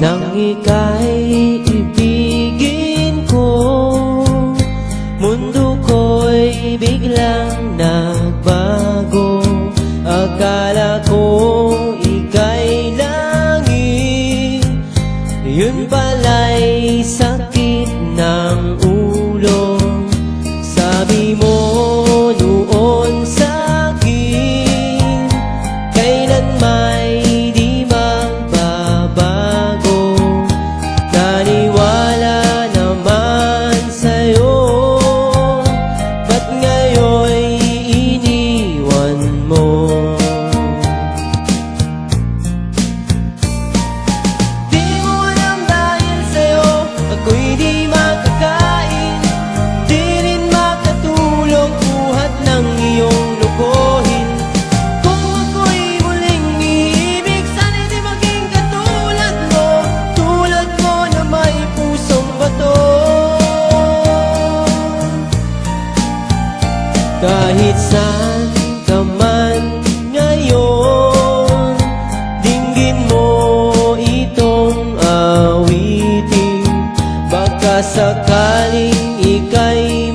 nang ika'y ibigin ko. Mundo ko'y biglang nagbago. Akala ko ika'y langit, yun pala'y sakit ng ulo. Sabi mo noon sa'kin, kailan may di magbabago. Naniwala naman sa'yo, ba't ngayon'y iniwan mo? Di mo alam dahil sa'yo ako'y di makakain, di rin makatulog buhat ng iyong lokohin. Kung ako'y muling iibig, sana'y di maging katulad mo, tulad mo na may pusong bato. Kahit saan ka man ngayon, dinggin mo itong awitin. Baka sakaling ika'y